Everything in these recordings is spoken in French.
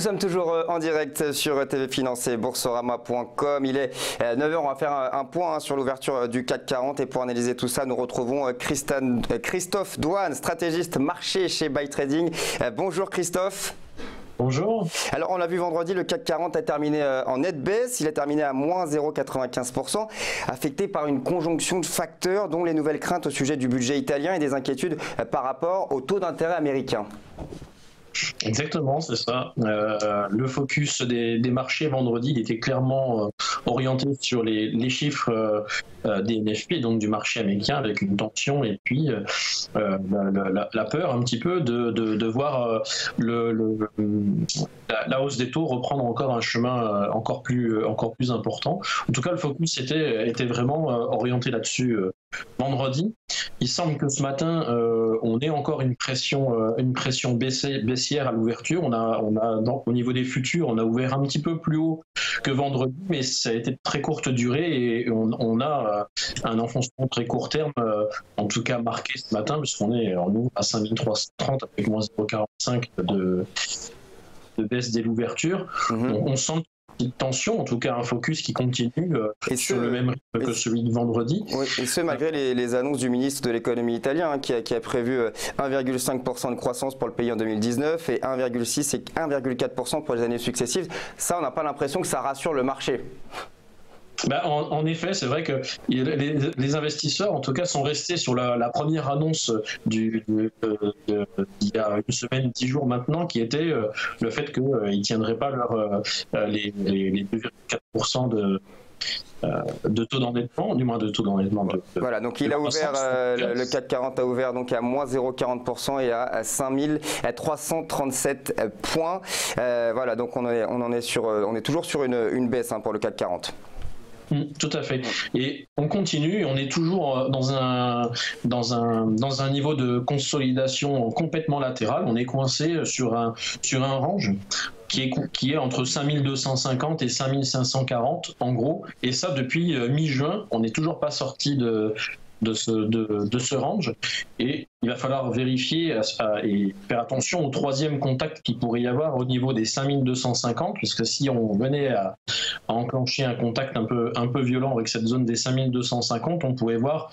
Nous sommes toujours en direct sur TV Finance et Boursorama.com. Il est 9 h, on va faire un point sur l'ouverture du CAC 40 et pour analyser tout ça, nous retrouvons Christophe Douane, stratégiste marché chez Buy Trading. Bonjour Christophe. Bonjour. Alors on l'a vu vendredi, le CAC 40 a terminé en nette baisse, il a terminé à moins 0,95%, affecté par une conjonction de facteurs dont les nouvelles craintes au sujet du budget italien et des inquiétudes par rapport au taux d'intérêt américain. Exactement, c'est ça. Le focus des marchés vendredi, il était clairement orienté sur les chiffres des NFP, donc du marché américain, avec une tension et puis la peur un petit peu de voir la hausse des taux reprendre encore un chemin encore plus important. En tout cas, le focus était vraiment orienté là-dessus vendredi. Il semble que ce matin, on ait encore une pression baissière à l'ouverture. Au niveau des futurs, on a ouvert un petit peu plus haut que vendredi, mais ça a été de très courte durée et on a un enfoncement très court terme, en tout cas marqué ce matin, puisqu'on est en ouvre à 5330 avec moins 0,45 de baisse dès l'ouverture. On sent une tension, en tout cas un focus qui continue sur le même rythme que celui de vendredi. Oui, et ce malgré les annonces du ministre de l'économie italien qui a prévu 1,5% de croissance pour le pays en 2019 et 1,6 et 1,4% pour les années successives. Ça, on n'a pas l'impression que ça rassure le marché. En effet, c'est vrai que les investisseurs, en tout cas, sont restés sur la première annonce il y a une semaine, 10 jours maintenant, qui était le fait qu'ils ne tiendraient pas les 2,4% de taux d'endettement, du moins de taux d'endettement. Voilà, donc il a ouvert, le CAC 40 a ouvert donc à moins 0,40% et à 5337 points. Voilà, donc on est toujours sur une baisse pour le CAC 40. Tout à fait. Et on continue, on est toujours dans un niveau de consolidation complètement latéral. On est coincé sur un range qui est entre 5250 et 5540 en gros. Et ça depuis mi-juin, on n'est toujours pas sorti de ce range, et il va falloir vérifier et faire attention au troisième contact qu'il pourrait y avoir au niveau des 5250, puisque si on venait à enclencher un contact un peu violent avec cette zone des 5250, on pourrait voir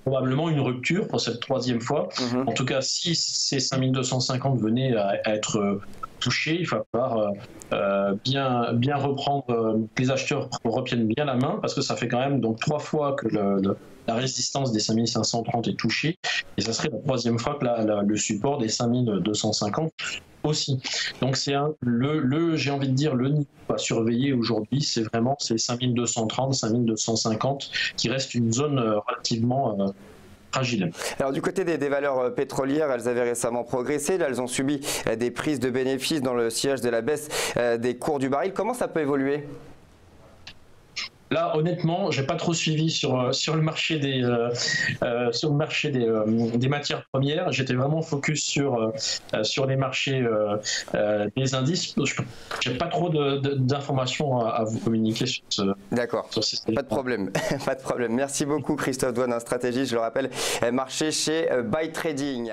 probablement une rupture pour cette troisième fois. En tout cas, si ces 5250 venaient à être touchés, il va falloir bien reprendre, les acheteurs reprennent bien la main, parce que ça fait quand même donc 3 fois que la résistance des 5530 est touchée, et ça serait la troisième fois que le support des 5250 aussi. Donc c'est j'ai envie de dire, le niveau à surveiller aujourd'hui, c'est vraiment ces 5230, 5250 qui reste une zone relativement fragile. Alors du côté des valeurs pétrolières, elles avaient récemment progressé. Là, elles ont subi des prises de bénéfices dans le sillage de la baisse des cours du baril. Comment ça peut évoluer ? Là, honnêtement, j'ai pas trop suivi sur le marché des matières premières. J'étais vraiment focus sur les marchés des indices. J'ai pas trop d'informations à vous communiquer sur ce. D'accord. Pas de problème. Pas de problème. Merci beaucoup Christophe Douane, un stratégiste, je le rappelle, marché chez Buy Trading.